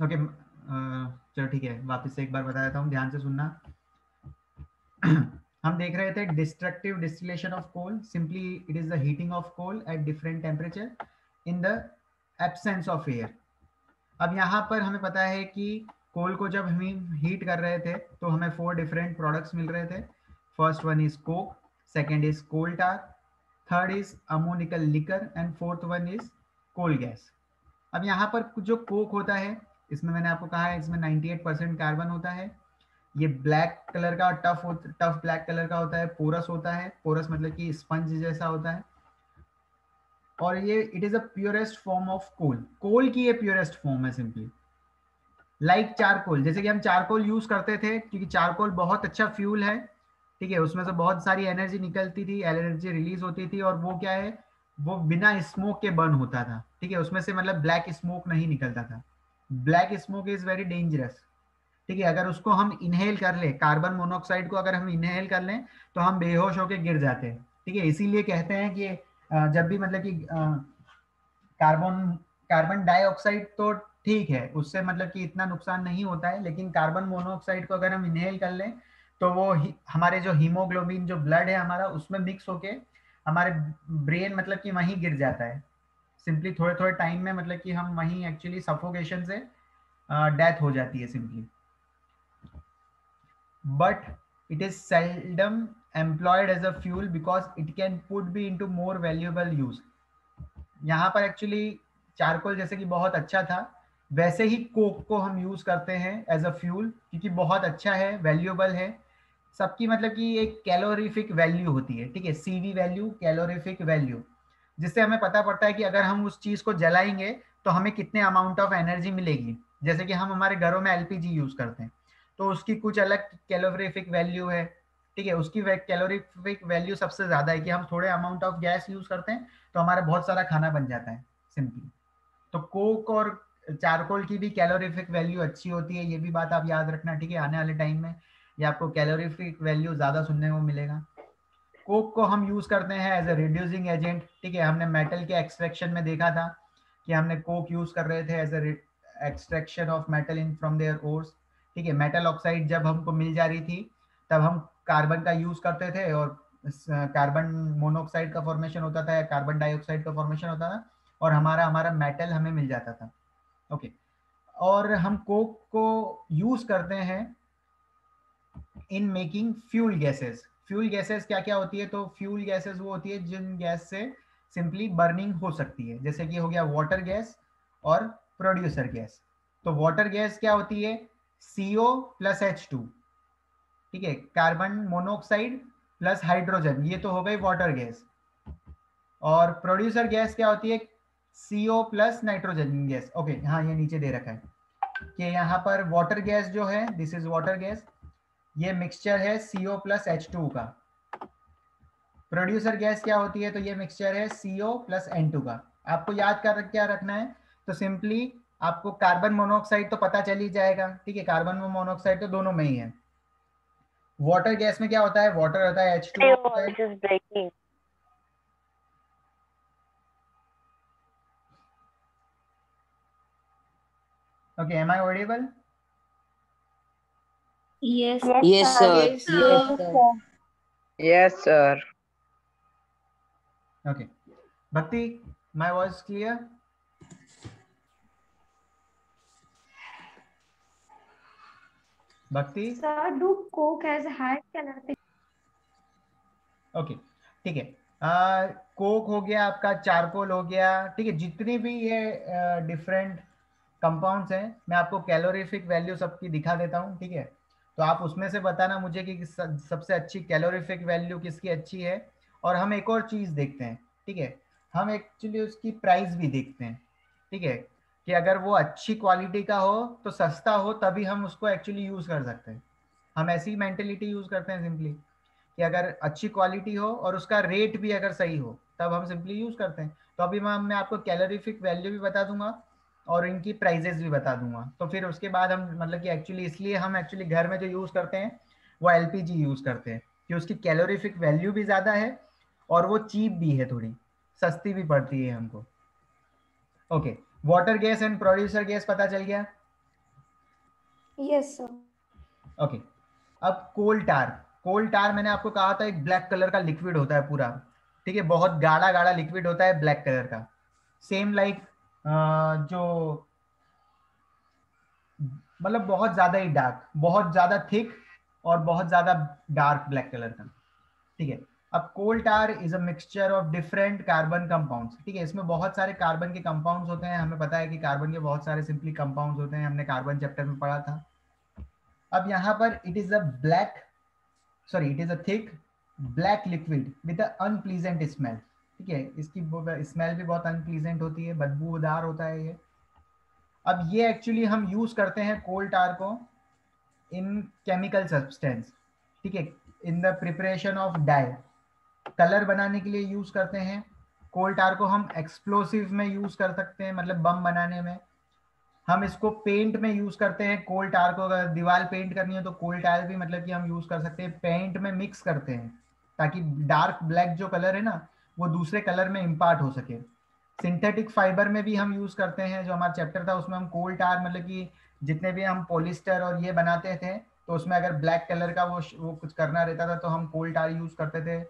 Okay, चलो ठीक है, वापस से एक बार बता देता हूँ, ध्यान से सुनना। हम देख रहे थे destructive distillation of coal, simply it is the heating of coal at different temperature in the absence of air. अब यहाँ पर हमें पता है कि कोल को जब हम हीट कर रहे थे तो हमें 4 डिफरेंट प्रोडक्ट्स मिल रहे थे। First one is coke, second is coal tar, third is ammoniacal liquor and fourth one is coal gas. अब यहाँ पर जो कोक होता है, इसमें मैंने आपको कहा है इसमें 98% कार्बन होता है। ये ब्लैक कलर का टफ ब्लैक कलर का होता है, पोरस होता है, पोरस मतलब कि स्पंज जैसा होता है। और ये it is a purest form of coal, coal की ये प्योरेस्ट फॉर्म है सिंपली। लाइक चारकोल, जैसे कि हम चारकोल यूज करते थे क्योंकि चारकोल बहुत अच्छा फ्यूल है, ठीक है, उसमें से बहुत सारी एनर्जी निकलती थी, एनर्जी रिलीज होती थी, और वो क्या है, वो बिना स्मोक के बर्न होता था, ठीक है, उसमें से मतलब ब्लैक स्मोक नहीं निकलता था। Black smoke is very dangerous, ठीक है, अगर उसको हम इनहेल कर ले, कार्बन मोनोऑक्साइड को अगर हम इनहेल कर लें तो हम बेहोश होकर गिर जाते हैं, ठीक है। इसीलिए कहते हैं कि जब भी मतलब कि कार्बन कार्बन डाइऑक्साइड तो ठीक है, उससे मतलब कि इतना नुकसान नहीं होता है, लेकिन कार्बन मोनोऑक्साइड को अगर हम इनहेल कर लें तो वो हमारे जो हीमोग्लोबिन जो ब्लड है हमारा उसमें मिक्स होके हमारे ब्रेन मतलब कि वहीं गिर जाता है सिंपली, थोड़े थोड़े टाइम में, मतलब कि हम वहीं एक्चुअली सफोकेशन से डेथ हो जाती है simply. But it is seldom employed as a fuel because it can put be into more valuable use. यहाँ पर एक्चुअली चारकोल जैसे कि बहुत अच्छा था, वैसे ही कोक को हम यूज करते हैं एज अ फ्यूल क्योंकि बहुत अच्छा है, वैल्यूएबल है। सबकी मतलब कि एक कैलोरीफिक वैल्यू होती है, ठीक है, सीवी वैल्यू, कैलोरीफिक वैल्यू, जिससे हमें पता पड़ता है कि अगर हम उस चीज को जलाएंगे तो हमें कितने अमाउंट ऑफ एनर्जी मिलेगी। जैसे कि हम हमारे घरों में एलपीजी यूज करते हैं तो उसकी कुछ अलग कैलोरीफिक वैल्यू है, ठीक है, उसकी कैलोरीफिक वैल्यू सबसे ज्यादा है कि हम थोड़े अमाउंट ऑफ गैस यूज करते हैं तो हमारा बहुत सारा खाना बन जाता है सिंपली। तो कोक और चारकोल की भी कैलोरीफिक वैल्यू अच्छी होती है, ये भी बात आप याद रखना, ठीक है, आने वाले टाइम में ये आपको कैलोरीफिक वैल्यू ज्यादा सुनने को मिलेगा। कोक को हम यूज करते हैं एज ए रिड्यूसिंग एजेंट, ठीक है, हमने मेटल के एक्सट्रैक्शन में देखा था कि हमने कोक यूज कर रहे थे as a extraction of metal in from their ores, ठीक है, मेटल ऑक्साइड जब हमको मिल जा रही थी तब हम कार्बन का यूज करते थे और कार्बन मोनोऑक्साइड का फॉर्मेशन होता था या कार्बन डाइऑक्साइड का फॉर्मेशन होता था और हमारा हमारा मेटल हमें मिल जाता था। ओके, और हम कोक को यूज करते हैं in making fuel gases. Fuel gases क्या क्या होती है, तो फ्यूल गैसेस वो होती है जिन गैस से सिंपली बर्निंग हो सकती है, जैसे कि हो गया वाटर गैस और प्रोड्यूसर गैस। तो वाटर गैस क्या होती है, CO प्लस H2, ठीक है, कार्बन मोनोऑक्साइड प्लस हाइड्रोजन, ये तो हो गई वाटर गैस। और प्रोड्यूसर गैस क्या होती है, CO plus nitrogen gas. Okay, हाँ ये नीचे दे रखा है कि यहाँ पर वाटर गैस जो है, दिस इज वाटर गैस, ये मिक्सचर है CO प्लस H2 का। प्रोड्यूसर गैस क्या होती है, तो ये मिक्सचर है CO प्लस N2 का। आपको याद कर क्या रखना है, तो सिंपली आपको कार्बन मोनोऑक्साइड तो पता चल ही जाएगा, ठीक है, कार्बन मोनोऑक्साइड तो दोनों में ही है। वाटर गैस में क्या होता है, वाटर होता है, H2O Your होता है। voice is breaking. Okay, am I audible? Yes, Yes, sir. sir. Yes, Yes, sir. sir. Yes, sir. Okay, भक्ति, माय वॉइस क्लियर? भक्ति? Sir, do Coke has high calorific? Okay, ठीक है, Coke हो गया आपका, charcoal हो गया, ठीक है, जितनी भी ये डिफरेंट कंपाउंड्स हैं मैं आपको कैलोरीफिक वैल्यू सबकी दिखा देता हूँ, ठीक है, तो आप उसमें से बताना मुझे कि सबसे अच्छी कैलोरीफिक वैल्यू किसकी अच्छी है। और हम एक और चीज़ देखते हैं, ठीक है, हम एक्चुअली उसकी प्राइस भी देखते हैं, ठीक है, कि अगर वो अच्छी क्वालिटी का हो तो सस्ता हो तभी हम उसको एक्चुअली यूज़ कर सकते हैं। हम ऐसी मेंटेलिटी यूज़ करते हैं सिंपली कि अगर अच्छी क्वालिटी हो और उसका रेट भी अगर सही हो तब हम सिंपली यूज करते हैं। तो अभी मैं आपको कैलोरीफिक वैल्यू भी बता दूंगा और इनकी प्राइजेस भी बता दूंगा, तो फिर उसके बाद हम मतलब कि एक्चुअली इसलिए हम एक्चुअली घर में जो यूज करते हैं वो एलपीजी यूज करते हैं कि उसकी कैलोरीफिक वैल्यू भी ज्यादा है और वो चीप भी है, थोड़ी सस्ती भी पड़ती है हमको। Okay, water gas and producer gas पता चल गया। Yes sir. ओके, अब कोल टार मैंने आपको कहा था एक ब्लैक कलर का लिक्विड होता है पूरा, ठीक है, बहुत गाढ़ा गाढ़ा लिक्विड होता है ब्लैक कलर का, सेम लाइक जो मतलब बहुत ज्यादा ही डार्क, बहुत ज्यादा थिक और बहुत ज्यादा डार्क ब्लैक कलर का, ठीक है। अब coal tar is a mixture of different carbon compounds, ठीक है, इसमें बहुत सारे कार्बन के कंपाउंड्स होते हैं, हमें पता है कि कार्बन के बहुत सारे सिंपली कंपाउंड्स होते हैं, हमने कार्बन चैप्टर में पढ़ा था। अब यहाँ पर it is it is a thick black liquid with a unpleasant smell, ठीक है, इसकी स्मेल भी बहुत अनप्लीजेंट होती है, बदबूदार होता है ये। अब ये एक्चुअली हम यूज करते हैं कोल टार को इन केमिकल सब्सटेंस, ठीक है, in the preparation of dye, colour बनाने के लिए यूज करते हैं। कोल टार को हम एक्सप्लोसिव में यूज कर सकते हैं, मतलब बम बनाने में। हम इसको पेंट में यूज करते हैं, कोल टार को अगर दीवार पेंट करनी है तो कोल टार भी मतलब कि हम यूज कर सकते हैं, पेंट में मिक्स करते हैं ताकि डार्क ब्लैक जो कलर है ना वो दूसरे कलर में इम्पार्ट हो सके। सिंथेटिक फाइबर में भी हम यूज करते हैं, जो हमारा चैप्टर था उसमें हम कोल टार मतलब कि जितने भी हम पॉलिस्टर और ये बनाते थे तो उसमें अगर ब्लैक कलर का वो कुछ करना रहता था तो हम कोल टार यूज करते थे।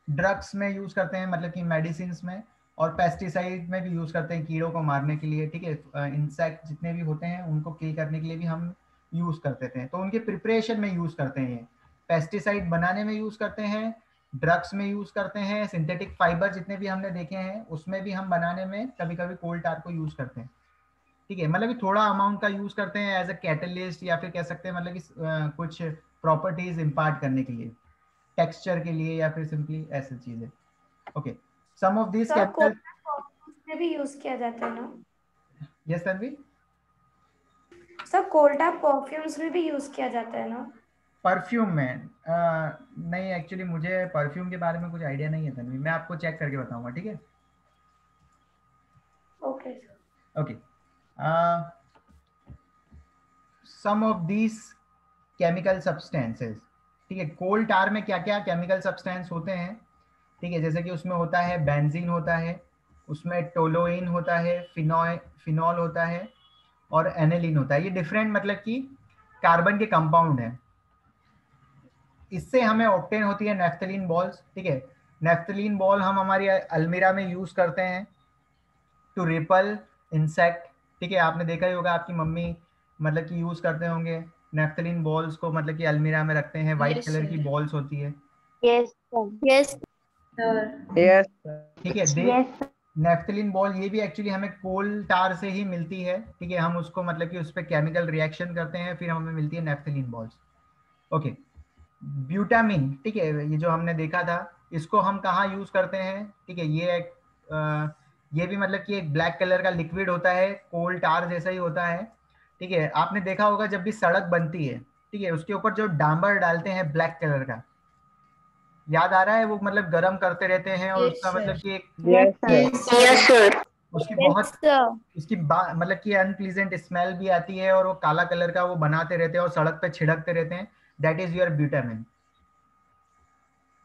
ड्रग्स में यूज करते हैं, मतलब कि मेडिसिन में, और पेस्टिसाइड में भी यूज करते हैं कीड़ों को मारने के लिए, ठीक है, इंसेक्ट जितने भी होते हैं उनको किल करने के लिए भी हम यूज करते थे, तो उनके प्रिपरेशन में यूज करते हैं। पेस्टिसाइड बनाने में यूज करते हैं, ड्रग्स में यूज करते हैं, सिंथेटिक फाइबर जितने भी हमने देखे हैं उसमें भी हम बनाने में कभी कभी कोल टार को यूज करते हैं, ठीक है, मतलब कि थोड़ा अमाउंट का यूज करते हैं एज अ कैटलिस्ट, या फिर कह सकते हैं मतलब कि कुछ प्रॉपर्टीज इम्पार्ट करने के लिए, टेक्सचर के लिए, या फिर सिंपली ऐसी चीजें। Okay, some of this sir chemical. Coal tar perfumes में भी यूज किया जाता है ना? Yes Tanvi. Sir coal tar perfumes में भी यूज किया जाता है ना? परफ्यूम में नहीं, एक्चुअली मुझे परफ्यूम के बारे में कुछ आइडिया नहीं है तन्वी, मैं आपको चेक करके बताऊंगा, ठीक है। Okay sir. Okay, some of these chemical substances, ठीक है, कोल टार में क्या क्या केमिकल सब्सटेंस होते हैं, ठीक है, जैसे कि उसमें होता है बेंजीन होता है, उसमें टोलोइन होता है, फिनॉल होता है, और एनेलिन होता है। ये डिफरेंट मतलब कि कार्बन के कंपाउंड हैं। इससे हमें ऑब्टेन होती है नेफ्थलीन बॉल्स, ठीक है। नेफ्थलीन बॉल हम हमारी अलमीरा में यूज करते हैं टू रिपल इंसेक्ट, ठीक है, आपने देखा ही होगा आपकी मम्मी मतलब कि यूज करते होंगे नेफ्थलीन बॉल्स को, मतलब कि अलमीरा में रखते हैं, व्हाइट यस कलर की सर। बॉल्स होती है, Yes, sir. Yes sir. Yes, sir. ठीक है। दे Yes, sir. नेफ्थलीन बॉल ये भी एक्चुअली हमें कोल टार से ही मिलती है, ठीक है, हम उसको मतलब कि उस पर केमिकल रिएक्शन करते हैं फिर हमें मिलती है नेफ्थलीन बॉल्स। ओके, ब्यूटामिन, ठीक है, ये जो हमने देखा था इसको हम कहाँ यूज करते हैं, ठीक है, ये भी मतलब कि एक ब्लैक कलर का लिक्विड होता है, कोल टार जैसा ही होता है, ठीक है। आपने देखा होगा जब भी सड़क बनती है, ठीक है, उसके ऊपर जो डांबर डालते हैं ब्लैक कलर का, याद आ रहा है, वो मतलब गर्म करते रहते हैं और यस उसका मतलब सर। कि एक Yes, yes, sir. sir. Yes sir. उसकी Yes, बहुत sir. मतलब कि अनप्लीजेंट स्मेल भी आती है, और वो काला कलर का वो बनाते रहते हैं और सड़क पे छिड़कते रहते हैं, that is your bitumen.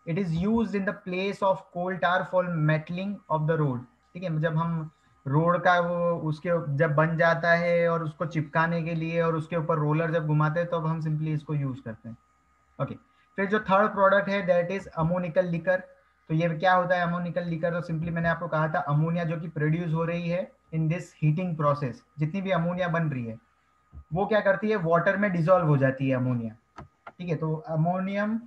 It is use in the place of coal tar for metalling of the road, ठीक है, जब हम रोड का वो उसके जब बन जाता है और उसको चिपकाने के लिए और उसके ऊपर रोलर जब घुमाते हैं तो अब हम सिंपली इसको यूज करते हैं। ओके, फिर जो थर्ड प्रोडक्ट है दैट इज अमोनिकल लिकर। तो ये क्या होता है अमोनिकल लिकर? तो सिंपली मैंने आपको कहा था अमोनिया जो कि प्रोड्यूस हो रही है इन दिस हीटिंग प्रोसेस, जितनी भी अमोनिया बन रही है वो क्या करती है, वाटर में डिसॉल्व हो जाती है अमोनिया, ठीक है। तो ammonium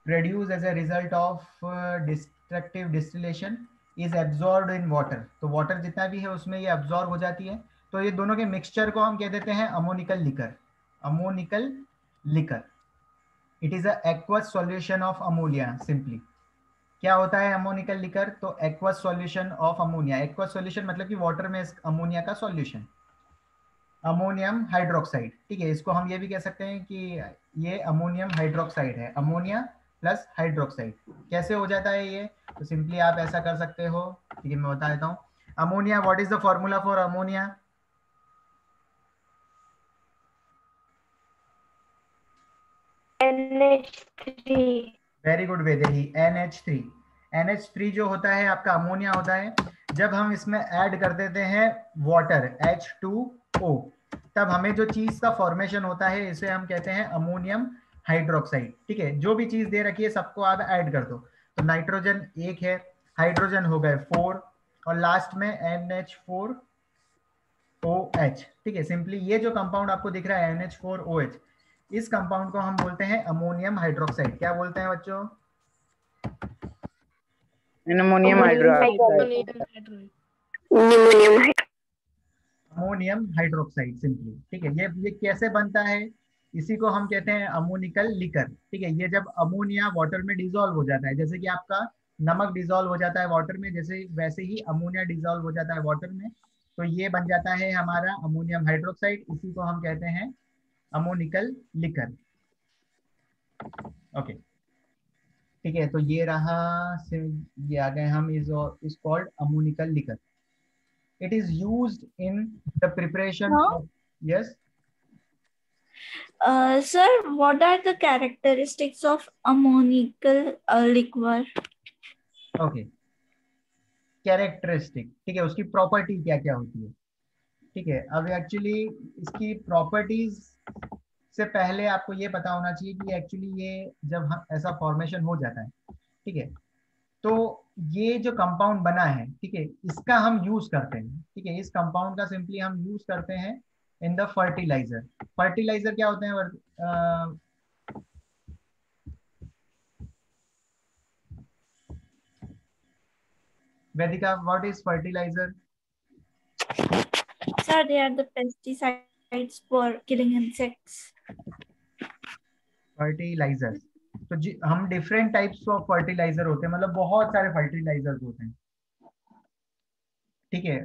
produced as a result of destructive distillation is absorbed in water, तो वाटर जितना भी है उसमें ये absorb हो जाती है, तो ये दोनों के मिक्सचर को हम कह देते हैं ammoniacal liquor. Ammoniacal liquor, it is a aqueous solution of ammonia simply. क्या होता है अमोनिकल लिकर? तो aqueous solution of ammonia, aqueous solution मतलब कि वाटर में अमोनिया का सॉल्यूशन, अमोनियम हाइड्रोक्साइड, ठीक है, इसको हम ये भी कह सकते हैं कि ये अमोनियम हाइड्रोक्साइड है, अमोनिया प्लस हाइड्रोक्साइड। कैसे हो जाता है ये? तो सिंपली आप ऐसा कर सकते हो, ठीक है, मैं बता देता हूँ। Ammonia, what is the formula for ammonia? NH3. Very good Vedehi, NH3। NH3 जो होता है आपका अमोनिया होता है, जब हम इसमें ऐड कर देते हैं वाटर H2O तब हमें जो चीज का फॉर्मेशन होता है इसे हम कहते हैं अमोनियम हाइड्रोक्साइड। ठीक है, जो भी चीज दे रखी है सबको आप ऐड कर दो। तो नाइट्रोजन एक है, हाइड्रोजन हो गए 4 और लास्ट में NH4OH। ठीक है, सिंपली ये जो कंपाउंड आपको दिख रहा है NH4OH, इस कंपाउंड को हम बोलते हैं अमोनियम हाइड्रोक्साइड। क्या बोलते हैं बच्चों? Ammonium hydroxide. Ammonium hydroxide simply. ठीक है, ये कैसे बनता है? इसी को हम कहते हैं अमोनिकल लिकर। ठीक है, ये जब अमोनिया वाटर में डिसॉल्व हो जाता है, जैसे कि आपका नमक डिसॉल्व हो जाता है वाटर में, जैसे वैसे ही अमोनिया डिसॉल्व हो जाता है वाटर में, तो ये बन जाता है हमारा अमोनियम हाइड्रोक्साइड। इसी को हम कहते हैं अमोनिकल लिकर। ओके, ठीक है, तो ये रहा, ये आ गए हम, is called ammoniacal liquor. It is used in the preparation No. of, yes, Sir, what are the characteristics of ammonical liquor? okay, characteristic. ठीक है, उसकी प्रॉपर्टी क्या क्या होती है? ठीक है, अब एक्चुअली इसकी प्रॉपर्टीज से पहले आपको ये पता होना चाहिए कि एक्चुअली ये जब ऐसा फॉर्मेशन हो जाता है, ठीक है, तो ये जो कंपाउंड बना है, ठीक है, इसका हम यूज करते हैं। ठीक है, इस कंपाउंड का सिंपली हम यूज करते हैं इन द फर्टिलाइजर। फर्टिलाइजर क्या होते हैं? Vedika, what is fertilizer? Sir, they are the pesticides for killing insects. Fertiliser, तो हम डिफरेंट टाइप्स ऑफ फर्टिलाइजर होते हैं, मतलब बहुत सारे फर्टिलाइजर्स होते हैं। ठीक है,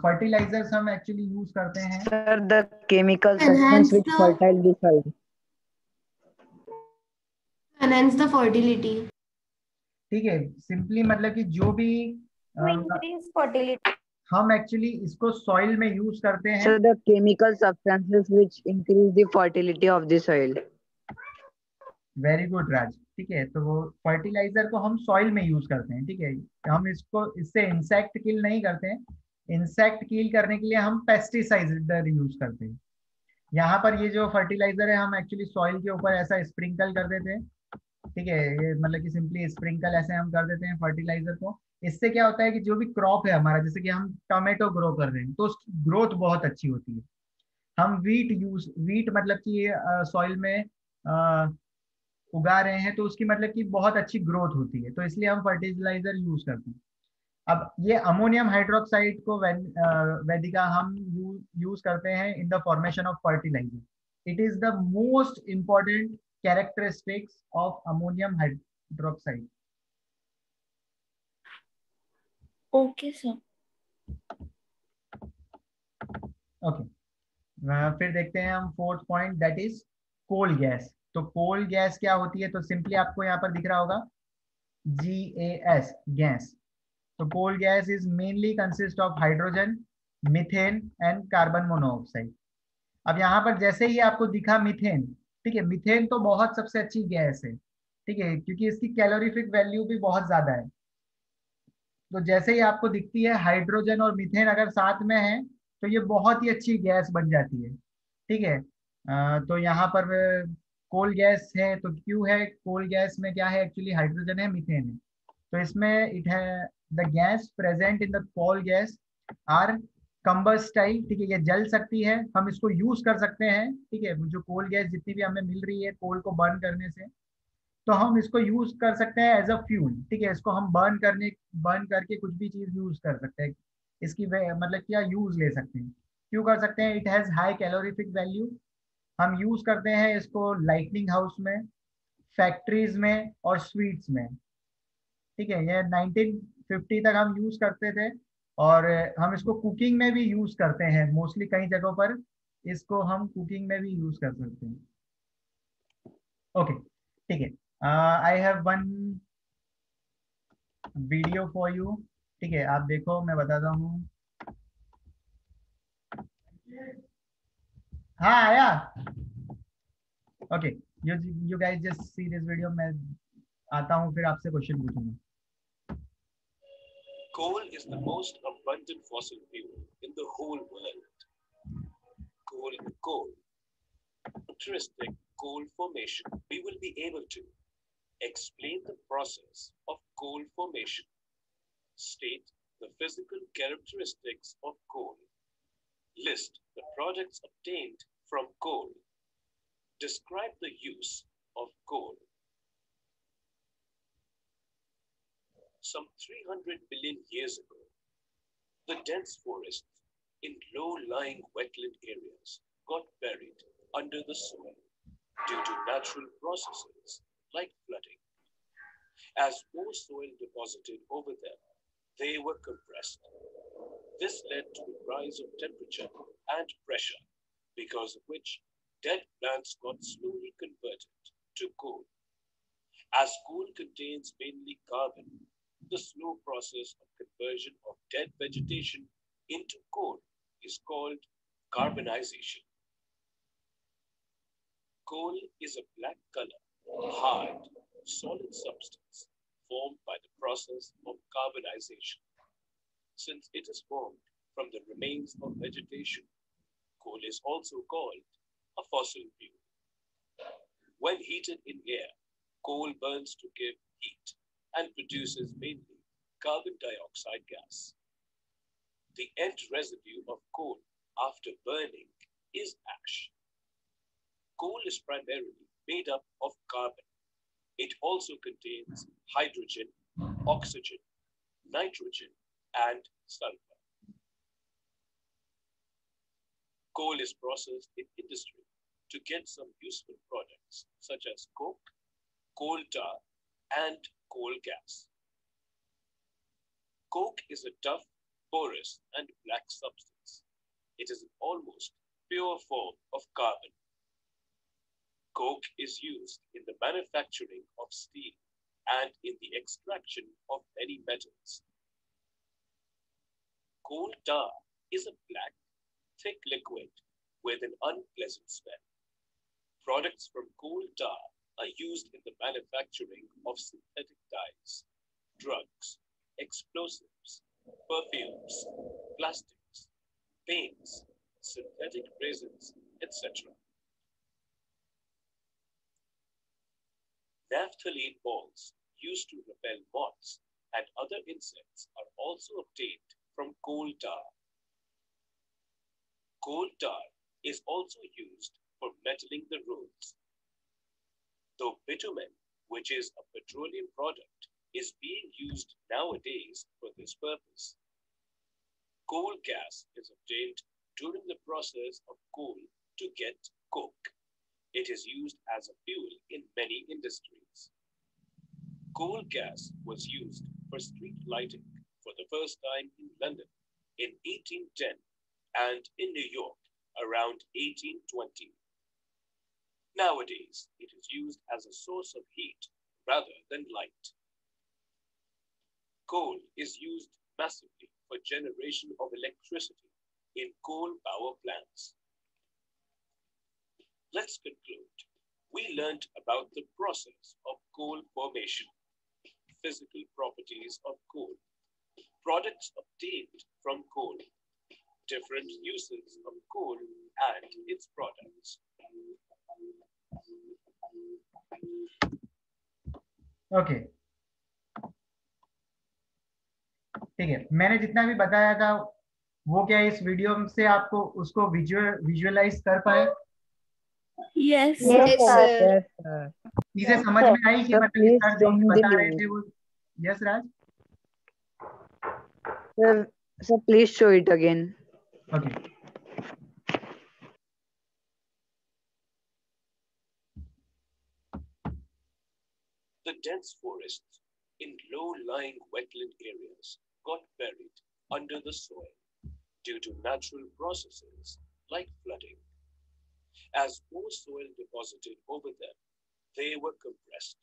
फर्टिलाइजर्स हम एक्चुअली यूज करते हैं। Sir, the chemical substance which fertile the soil. Enhance the fertility. ठीक है, सिंपली मतलब कि जो भी To increase fertility. हम एक्चुअली इसको सॉइल में यूज करते हैं। Sir, the chemical substances which increase the fertility of the soil. Very good Raj. ठीक है, तो वो फर्टिलाइजर को हम सॉइल में यूज करते हैं। ठीक है, हम इससे इंसेक्ट किल नहीं करते हैं, इंसेक्ट किल करने के लिए हम पेस्टिसाइड यूज करते हैं। यहाँ पर ये जो फर्टिलाइजर है हम एक्चुअली सॉइल के ऊपर ऐसा स्प्रिंकल कर देते हैं। ठीक है, ये मतलब कि सिंपली स्प्रिंकल ऐसे हम कर देते हैं फर्टिलाइजर को। इससे क्या होता है कि जो भी क्रॉप है हमारा, जैसे कि हम टोमेटो ग्रो कर रहे हैं तो उसकी ग्रोथ बहुत अच्छी होती है। हम वीट मतलब कि सॉइल में उगा रहे हैं तो उसकी मतलब कि बहुत अच्छी ग्रोथ होती है, तो इसलिए हम फर्टिलाइजर यूज करते हैं। अब ये अमोनियम हाइड्रोक्साइड को वेदिका हम यूज करते हैं in the formation of fertiliser. It is the most important characteristics of ammonium hydroxide. Okay, sir. Okay, फिर देखते हैं हम fourth point, that is coal gas. तो कोल गैस क्या होती है? तो सिंपली आपको यहाँ पर दिख रहा होगा GAS, गैस। तो coal gas is mainly consist of hydrogen, methane and carbon monoxide. अब यहाँ पर जैसे ही आपको दिखा मीथेन, ठीक है, मीथेन तो बहुत सबसे अच्छी गैस है। ठीक है, क्योंकि इसकी कैलोरीफिक वैल्यू भी बहुत ज्यादा है। तो जैसे ही आपको दिखती है हाइड्रोजन और मीथेन अगर साथ में है तो ये बहुत ही अच्छी गैस बन जाती है। ठीक है, तो यहाँ पर कोल गैस है तो क्यों है? कोल गैस में क्या है? एक्चुअली हाइड्रोजन है, मीथेन है। तो इसमें इट है the gas present in the coal gas are combustible. ठीक है, ये जल सकती है, हम इसको यूज कर सकते हैं। ठीक है, जो कोल गैस जितनी भी हमें मिल रही है कोल को बर्न करने से, तो हम इसको यूज कर सकते हैं एज अ फ्यूल। ठीक है, इसको हम बर्न करके कुछ भी चीज यूज कर सकते हैं। इसकी मतलब क्या यूज ले सकते हैं। क्यों कर सकते हैं? It has high calorific value. हम यूज करते हैं इसको लाइटनिंग हाउस में, फैक्ट्रीज में और स्वीट्स में। ठीक है, ये 1950 तक हम यूज करते थे और हम इसको कुकिंग में भी यूज करते हैं मोस्टली, कई जगहों पर इसको हम कुकिंग में भी यूज कर सकते हैं। ओके, ठीक है, I have one video for you. ठीक है, आप देखो, मैं बताता हूँ। हाँ आया। Okay, you guys just see this video. मैं आता हूँ फिर आपसे क्वेश्चन पूछूंगा। Coal is the most abundant fossil fuel in the whole world. Coal coal. Characteristic coal formation. We will be able to explain the process of coal formation, state the physical characteristics of coal, list the products obtained from coal, describe the use of coal. Some 300 billion years ago, the dense forests in low-lying wetland areas got buried under the soil due to natural processes like flooding. As more soil deposited over them, they were compressed. This led to the rise of temperature and pressure, because of which dead plants got slowly converted to coal. As coal contains mainly carbon, the slow process of conversion of dead vegetation into coal is called carbonization. Coal is a black color, hard, solid substance formed by the process of carbonization. Since it is formed from the remains of vegetation, coal is also called a fossil fuel. When heated in air, coal burns to give heat and produces mainly carbon dioxide gas. The end residue of coal after burning is ash. Coal is primarily made up of carbon. It also contains hydrogen, oxygen, nitrogen, and sulfur. Coal is processed in industry to get some useful products such as coke, coal tar, and coal gas. Coke is a tough, porous, and black substance. It is an almost pure form of carbon. Coke is used in the manufacturing of steel and in the extraction of many metals. Coal tar is a black, thick liquid with an unpleasant smell. Products from coal tar are used in the manufacturing of synthetic dyes, drugs, explosives, perfumes, plastics, paints, synthetic resins, etc. Naphthalene balls used to repel moths and other insects are also obtained from coal tar. Coal tar is also used for metaling the roads. Though bitumen, which is a petroleum product, is being used nowadays for this purpose. Coal gas is obtained during the process of coal to get coke. It is used as a fuel in many industries. Coal gas was used for street lighting for the first time in London in 1810 and in New York around 1820. Nowadays, it is used as a source of heat rather than light. Coal is used massively for generation of electricity in coal power plants. Let's conclude. We learned about the process of coal formation, physical properties of coal, products obtained from coal, different uses of coal and its products. Okay ठीक है, मैंने जितना भी बताया था वो क्या इस वीडियो से आपको उसको विजुअलाइज कर पाए? Yes. Yes, sir. Yes, sir. चीजें समझ में आई कि Sir, मतलब please सर show जो me भी the बता रहे link. थे वो? Yes Raj? Sir, please show it again. Okay The dense forests in low-lying wetland areas got buried under the soil due to natural processes like flooding. As more soil deposited over them, they were compressed.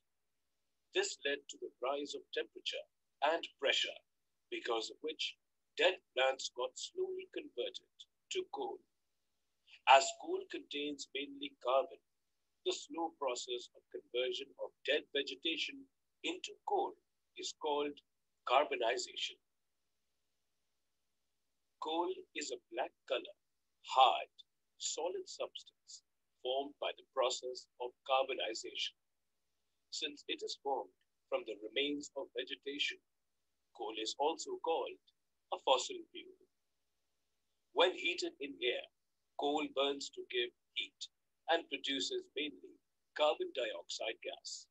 This led to the rise of temperature and pressure, because of which dead plants got slowly converted to coal. As coal contains mainly carbon, the slow process of conversion of dead vegetation into coal is called carbonization. Coal is a black color, hard, solid substance formed by the process of carbonization. Since it is formed from the remains of vegetation, coal is also called a fossil fuel. When heated in air, coal burns to give heat and produces mainly carbon dioxide gas.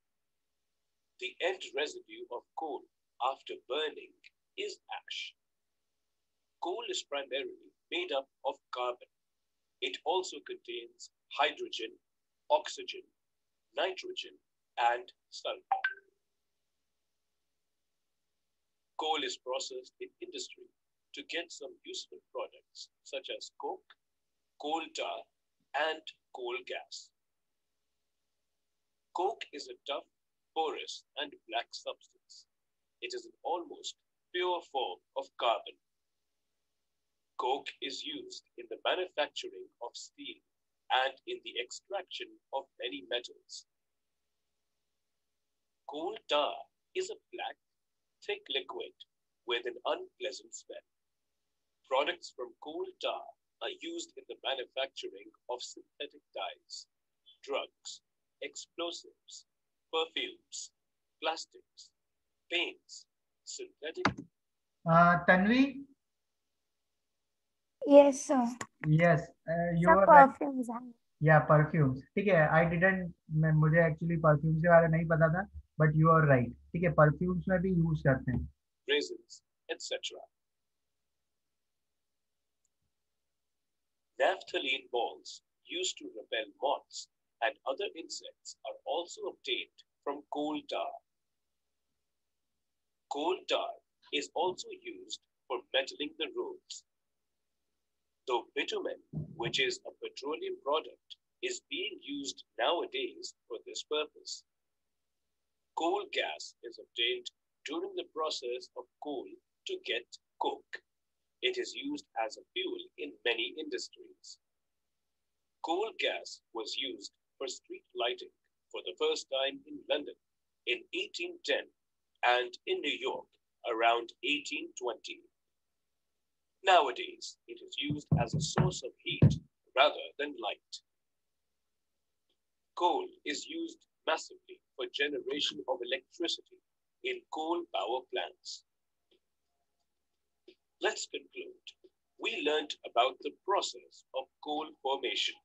The end residue of coal after burning is ash. Coal is primarily made up of carbon. It also contains hydrogen, oxygen, nitrogen, and sulfur. Coal is processed in industry to get some useful products such as coke, coal tar, and coal gas. Coke is a tough, porous, and black substance. It is an almost pure form of carbon. Coke is used in the manufacturing of steel and in the extraction of many metals. Coal tar is a black, thick liquid with an unpleasant smell. Products from coal tar are used in the manufacturing of synthetic dyes, drugs, explosives, perfumes, plastics, paints, synthetic. Tanvi, Yes, sir. yes, you Sir, were right. perfumes हैं. या perfumes, ठीक है। I didn't, मुझे actually perfumes के बारे में नहीं पता था, बट यू आर राइट, ठीक है, परफ्यूम्स में भी यूज करते हैं। Resins, etc. Naphthalene balls used to repel moths and other insects are also obtained from coal tar. Coal tar is also used for metaling the roads. Though bitumen, which is a petroleum product, is being used nowadays for this purpose. Coal gas is obtained during the process of coal to get coke. It is used as a fuel in many industries. Coal gas was used for street lighting for the first time in London in 1810 and in New York around 1820. Nowadays, it is used as a source of heat rather than light. Coal is used massively for generation of electricity in coal power plants. Let's conclude. We learned about the process of coal formation,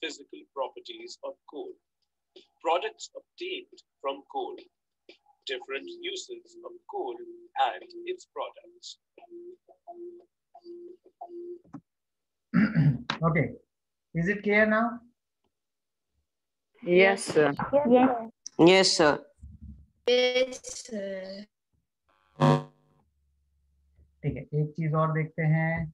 physical properties of coal, products obtained from coal, different uses of coal and its products. Okay, is it clear now? Yes, sir. Yes, sir. Yes, sir. ठीक है, एक चीज और देखते हैं।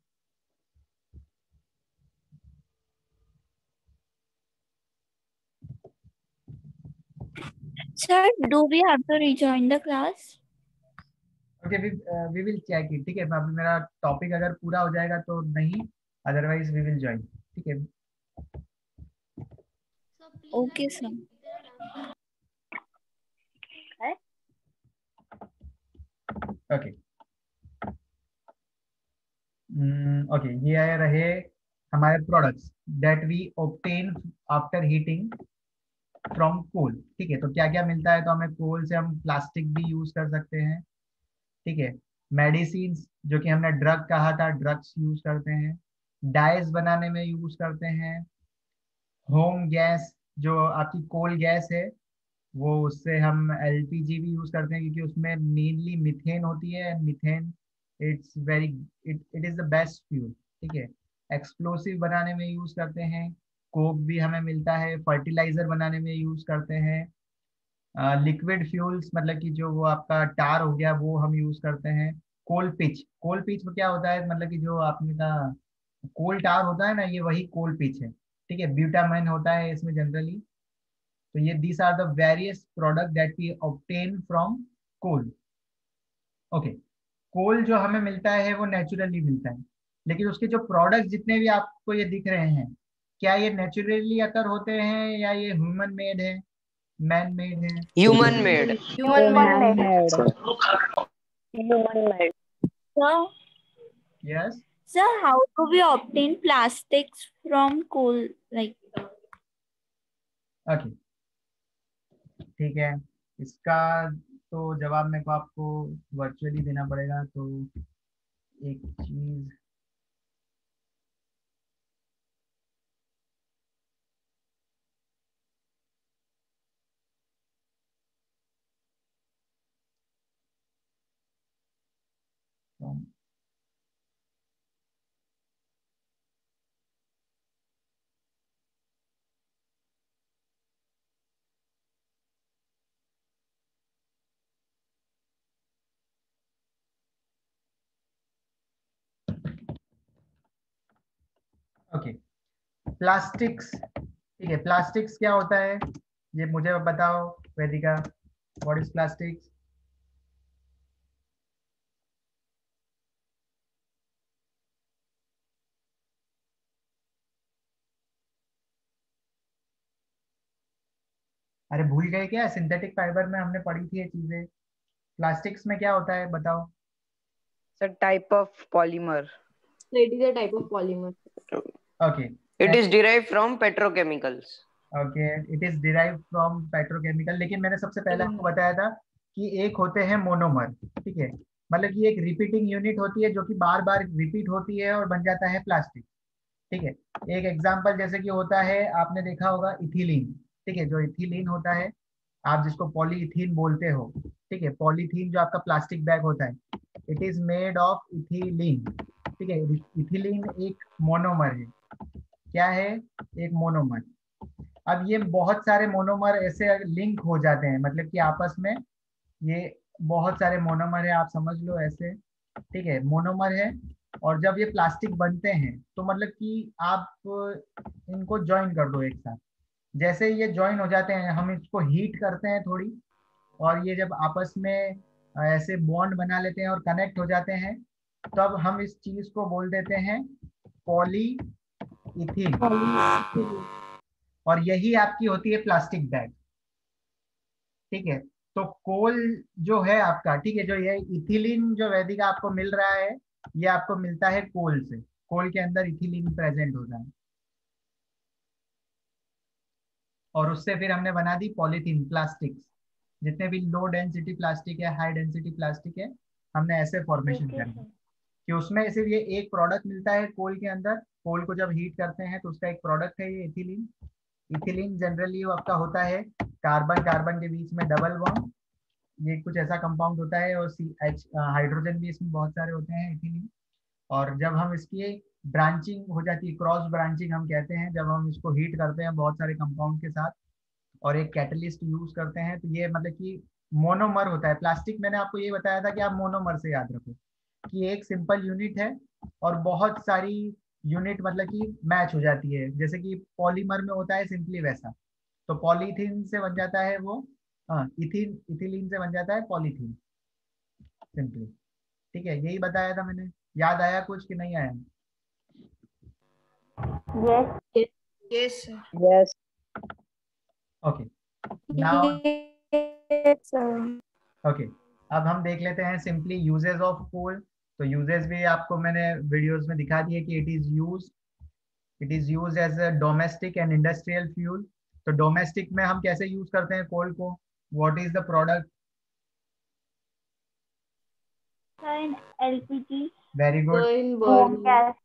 Sir, do we have to rejoin the class? Okay, we will check it, ठीक है। अभी मेरा टॉपिक अगर पूरा हो जाएगा तो नहीं, अदरवाइज वी विल ज्वाइन, ठीक है। Okay, sir. ओके, ओके, ये रहे हमारे products that we obtain after heating from coal, ठीक है। तो क्या क्या मिलता है, तो हमें कोल से हम प्लास्टिक भी यूज कर सकते हैं, ठीक है। मेडिसिन, जो कि हमने ड्रग कहा था, ड्रग्स यूज करते हैं, डाइज बनाने में यूज करते हैं, होम गैस जो आपकी कोल गैस है वो, उससे हम एलपीजी भी यूज करते हैं क्योंकि उसमें मेनली मीथेन होती है, methane it's very it is the best fuel, ठीक है। एक्सप्लोसिव बनाने में यूज करते हैं, कोक भी हमें मिलता है, फर्टिलाइजर बनाने में यूज करते हैं, लिक्विड फ्यूल्स मतलब कि जो वो आपका टार हो गया वो हम यूज करते हैं। कोल पिच, कोल पिच में क्या होता है, मतलब कि जो आपने कहा कोल टार होता है ना, ये वही कोल पिच है, ठीक है। ब्यूटामाइन होता है इसमें जनरली। तो ये these are the various product that we obtain from coal. Okay, coal जो हमें मिलता है वो नेचुरली मिलता है, लेकिन उसके जो प्रोडक्ट्स जितने भी आपको ये दिख रहे हैं, क्या ये नेचुरली अकर होते हैं या ये ह्यूमन मेड है, मैन मेड है? Human made. Sir, yes, Sir, how do we obtain plastics from coal? Like, okay ठीक है, इसका तो जवाब मेरे को आपको वर्चुअली देना पड़ेगा। तो एक चीज ओके, प्लास्टिक्स। ठीक है, प्लास्टिक्स क्या होता है ये मुझे बताओ वेदिका, व्हाट इज प्लास्टिक्स? अरे भूल गए क्या? सिंथेटिक फाइबर में हमने पढ़ी थी ये चीजें। प्लास्टिक्स में क्या होता है बताओ? It's a type of polymer. It is a type of polymer. Okay, It is derived from petrochemicals. Okay, it is derived from petrochemical. लेकिन मैंने सबसे पहले आपको बताया था कि एक होते हैं मोनोमर। ठीक है, मतलब कि एक रिपीटिंग यूनिट होती है जो कि बार बार रिपीट होती है और बन जाता है प्लास्टिक। ठीक है, एक एग्जांपल जैसे कि होता है, आपने देखा होगा इथिलीन। ठीक है, जो इथिलीन होता है, आप जिसको पॉलीइथीन बोलते हो। ठीक है, पॉलीथीन जो आपका प्लास्टिक बैग होता है, it is made of ethylene. ठीक है, इथिलीन एक मोनोमर है। क्या है? एक मोनोमर। अब ये बहुत सारे मोनोमर ऐसे लिंक हो जाते हैं, मतलब कि आपस में ये बहुत सारे मोनोमर है, आप समझ लो ऐसे। ठीक है, मोनोमर है, और जब ये प्लास्टिक बनते हैं तो मतलब कि आप इनको ज्वाइन कर दो एक साथ। जैसे ये ज्वाइन हो जाते हैं, हम इसको हीट करते हैं थोड़ी, और ये जब आपस में ऐसे बॉन्ड बना लेते हैं और कनेक्ट हो जाते हैं, तब हम इस चीज को बोल देते हैं पॉलीइथीन। और यही आपकी होती है प्लास्टिक बैग। ठीक है, तो कोल जो है आपका, ठीक है, जो ये इथिलीन जो वैदिका आपको मिल रहा है, ये आपको मिलता है कोल से। कोल के अंदर इथिलीन प्रेजेंट होता है, और उससे फिर हमने बना दी पॉलीथीन, प्लास्टिक्स। जितने भी लो डेंसिटी प्लास्टिक है, हाई डेंसिटी प्लास्टिक है, हमने ऐसे फॉर्मेशन okay, करना कि उसमें सिर्फ ये एक प्रोडक्ट मिलता है कोल के अंदर। कोल को जब हीट करते हैं तो उसका एक प्रोडक्ट है ये इथिलीन। इथिलीन जनरली वो आपका होता है कार्बन कार्बन के बीच में डबल बॉन्ड, ये कुछ ऐसा कंपाउंड होता है, और CH हाइड्रोजन भी इसमें बहुत सारे होते हैं इथिलीन। और जब हम इसकी ब्रांचिंग हो जाती है, क्रॉस ब्रांचिंग हम कहते हैं, जब हम इसको हीट करते हैं बहुत सारे कंपाउंड के साथ और एक कैटलिस्ट यूज करते हैं, तो ये मतलब कि मोनोमर होता है प्लास्टिक। मैंने आपको ये बताया था कि आप मोनोमर से याद रखो कि एक सिंपल यूनिट है और बहुत सारी यूनिट मतलब कि मैच हो जाती है। जैसे कि पॉलीमर में होता है सिंपली वैसा, तो पॉलीथीन से बन जाता है वो, हाँ, इथिलीन से बन जाता है पॉलीथीन सिंपली। ठीक है, यही बताया था मैंने। याद आया कुछ कि नहीं आया? Yes. Yes, sir. Yes. Okay, now Yes, sir. Okay, अब हम देख लेते हैं सिंपली यूजेस ऑफ कोल। तो यूजेस भी आपको मैंने वीडियोस में दिखा दिए कि it is use as a domestic and industrial fuel. तो डोमेस्टिक में हम कैसे यूज करते हैं कोल को? What is the product? and LPG. Very good, Coal Coal burning. gas.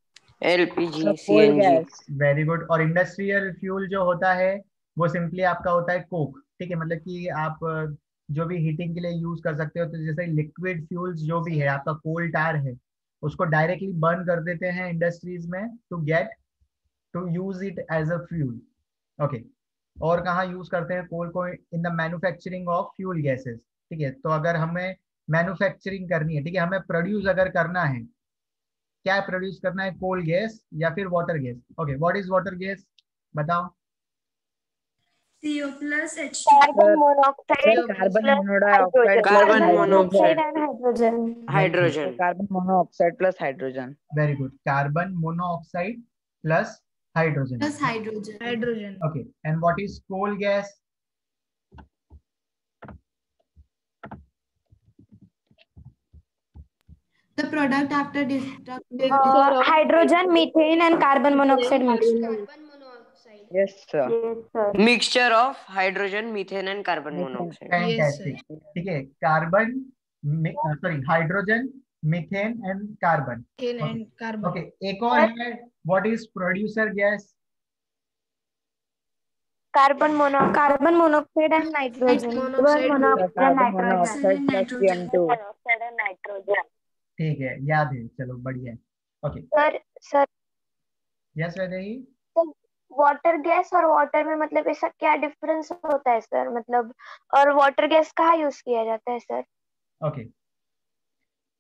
LPG, So coal CNG. gas. Very good. और industrial fuel जो होता है वो सिंपली आपका होता है कोक। ठीक है, मतलब कि आप जो भी हीटिंग के लिए यूज कर सकते हो, तो जैसे लिक्विड फ्यूल्स जो भी है, आपका कोल टार है, उसको डायरेक्टली बर्न कर देते हैं इंडस्ट्रीज में to use it as a fuel. Okay, और कहाँ यूज करते हैं कोल को? In the manufacturing of fuel gases. ठीक है, तो अगर हमें मैन्युफैक्चरिंग करनी है, ठीक है, हमें प्रोड्यूस अगर करना है, क्या प्रोड्यूस करना है? कोल गैस या फिर water gas. Okay, what is water gas बताओ? CO plus H2. Carbon monoxide Carbon plus monoxide. Carbon Carbon monoxide. monoxide and hydrogen. Hydrogen. Carbon monoxide plus hydrogen. Very good, carbon monoxide plus hydrogen. Plus hydrogen. Hydrogen. Okay, and what is coal gas? The product after destructive Hydrogen, methane, and carbon monoxide mixture. Carbon monoxide. Yes, sir. Yes, sir. Mixture of hydrogen, methane, and carbon monoxide. Fantastic. ठीक है, carbon, sorry, hydrogen, methane and carbon. And carbon. Okay, एक और है, what is producer gas? Carbon monoxide and nitrogen. Monoxide. Carbon monoxide plus PM2. Monoxide and nitrogen. ठीक है, याद है, चलो बढ़िया है. Okay, sir yes Vaidehi. Water gas और वाटर में मतलब ऐसा क्या डिफरेंस होता है सर? मतलब और वाटर गैस कहाँ यूज किया जाता है sir? Okay,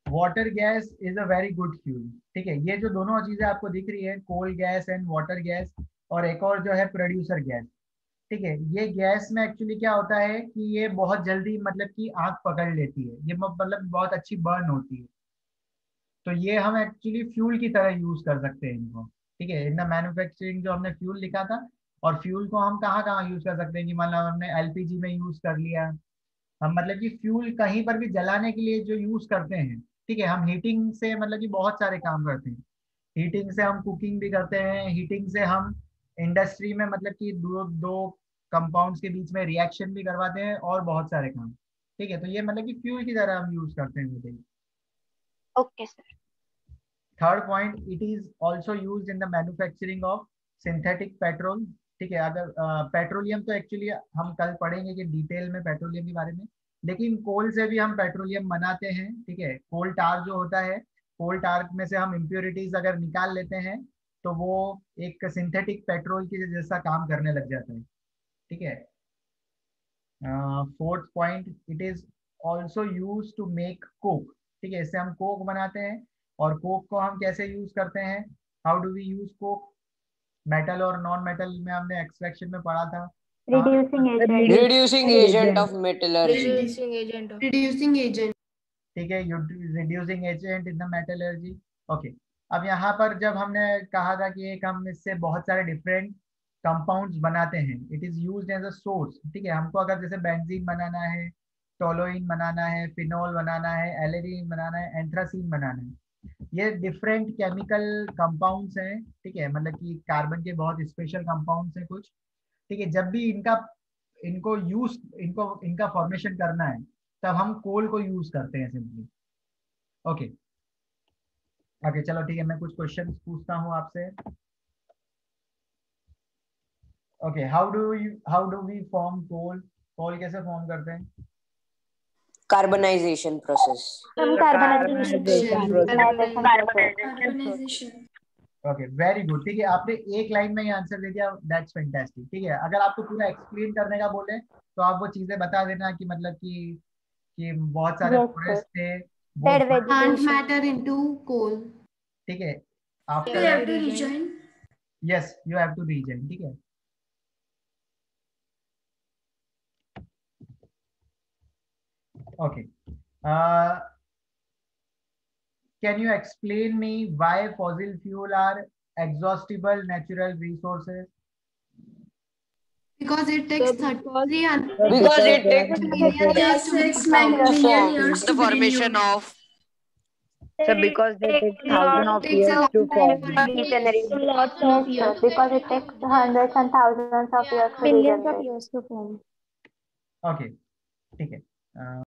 water gas is a very good fuel. ठीक है, ये जो दोनों चीजें आपको दिख रही है, coal gas and water gas, और एक और जो है प्रोड्यूसर गैस. ठीक है, ये गैस में एक्चुअली क्या होता है कि ये बहुत जल्दी मतलब कि आग पकड़ लेती है, ये मतलब बहुत अच्छी बर्न होती है. तो ये हम एक्चुअली फ्यूल की तरह यूज कर सकते हैं इनको. ठीक है, इन द मैन्युफैक्चरिंग जो हमने फ्यूल लिखा था, और फ्यूल को हम कहाँ कहाँ यूज कर सकते हैं कि मतलब हमने एलपीजी में यूज कर लिया, हम मतलब कि फ्यूल कहीं पर भी जलाने के लिए जो यूज करते हैं. ठीक है, हम हीटिंग से मतलब कि बहुत सारे काम करते हैं. हीटिंग से हम कुकिंग भी करते हैं, हीटिंग से हम इंडस्ट्री में मतलब कि दो कंपाउंड्स के बीच में रिएक्शन भी करवाते हैं, और बहुत सारे काम. ठीक है, तो ये मतलब कि फ्यूल की तरह हम यूज करते हैं. Okay sir. Third point, it is also use in the manufacturing of synthetic petrol. ठीक है, अगर पेट्रोलियम तो एक्चुअली हम कल पढ़ेंगे कि डिटेल में पेट्रोलियम के बारे में, लेकिन कोल से भी हम पेट्रोलियम बनाते हैं. ठीक है, कोल टार जो होता है, कोल टार में से हम इम्प्योरिटीज अगर निकाल लेते हैं तो वो एक सिंथेटिक पेट्रोल की जैसा काम करने लग जाता है. ठीक है. Fourth point, it is also use to make coke. ठीक है, इससे हम कोक बनाते हैं. और कोक को हम कैसे यूज करते हैं? How do we use coke? Metal और नॉन मेटल में हमने एक्सट्रैक्शन में पढ़ा था. Reducing agent. Reducing agent of metallurgy. Reducing agent of. reducing agent. ठीक है, reducing agent in the metallurgy. Okay, अब यहाँ पर जब हमने कहा था कि एक हम इससे बहुत सारे डिफरेंट कंपाउंड्स बनाते हैं, it is used as a source. ठीक है, हमको अगर जैसे बेंजीन बनाना है, टोलोइन बनाना है, फिनोल बनाना है, एलेनिन बनाना है, एंथ्रासीन बनाना है, ये डिफरेंट केमिकल कंपाउंड्स हैं. ठीक है, मतलब कि कार्बन के बहुत स्पेशल कंपाउंड्स हैं कुछ. ठीक है, जब भी इनका फॉर्मेशन करना है, तब हम कोल को यूज करते हैं सिंपली. ओके, ओके, चलो ठीक है, मैं कुछ क्वेश्चंस पूछता हूँ आपसे. Okay, how do we form coal? Coal कैसे फॉर्म करते हैं? Carbonization process. हम Carbonization Carbonization. Okay, very good. ठीक है, आपने एक लाइन में ही आंसर दे दिया, दैट्स फैंटास्टिक. ठीक है, अगर आपको पूरा एक्सप्लेन करने का बोले तो आप वो चीजें बता देना कि मतलब कि बहुत सारे Yes, फॉरेस्ट थे Dead वो. Can't vegetation. matter into coal. ठीक है, You after have to rejoin. Yes you have to rejoin. ठीक है, okay. Can you explain me why fossil fuel are exhaustible natural resources? Because it takes 33 and Because it takes million years to Takes become like power. million years the to be formation renewed. of. So because they take thousands of Takes a years long to time form. for Regenerate. Lots of years. Because it takes hundreds and thousands of years to Billions of regenerate. years to form. Okay, ठीक है.